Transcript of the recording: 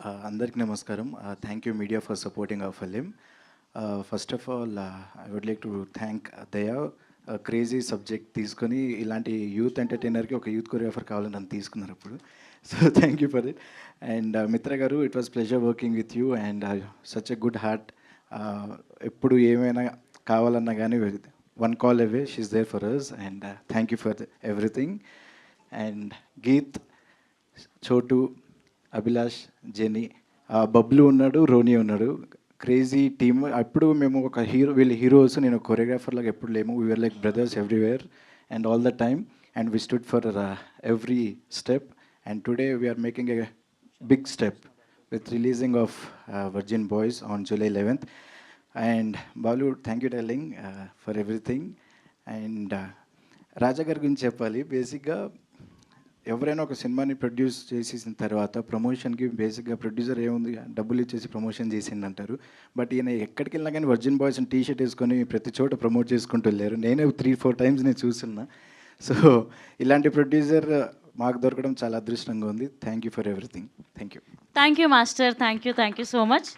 అందరికీ నమస్కారం. Thank you media for supporting our film. First of all I would like to thank Daya. Crazy subject తీసుకొని ఇలాంటి youth ఎంటర్టైనర్కి ఒక youth choreographer కావాలని నన్ను తీసుకున్నారు అప్పుడు. So thank you for it. And Mitra గారు, it was pleasure working with you and such a good heart. ఎప్పుడు ఏమైనా కావాలన్నా కానీ one call away, she's there for us. And thank you for everything. And Geet, Chotu, Abhilash, genie, Bablu ఉన్నాడు, Ronnie ఉన్నాడు, crazy team. అప్పుడు మేము ఒక వీళ్ళ హీరోస్, నేను కొరియోగ్రాఫర్ లాగా ఎప్పుడు లేము. We're like brothers everywhere and all the time, and we stood for every step. And today we're making a big step with releasing of Virgin Boys on July 11th. And Balu, thank you darling for everything. And రాజా గారి గురించి చెప్పాలి. బేసిక్గా ఎవరైనా ఒక సినిమాని produce చేసేసిన తర్వాత ప్రమోషన్కి బేసిక్గా ప్రొడ్యూసర్ ఏముంది, డబ్బులు ఇచ్చేసి ప్రమోషన్ చేసింది అంటారు. బట్ ఈయన ఎక్కడికి వెళ్ళినా కానీ వర్జిన్ బాయ్స్ టీ షర్ట్ వేసుకొని ప్రతి చోట ప్రమోట్ చేసుకుంటూ వెళ్ళారు. నేనే 3-4 టైమ్స్ నేను చూస్తున్నా. సో ఇలాంటి ప్రొడ్యూసర్ మాకు దొరకడం చాలా అదృష్టంగా ఉంది. Thank you for everything. Thank you. Thank you master. Thank you so much.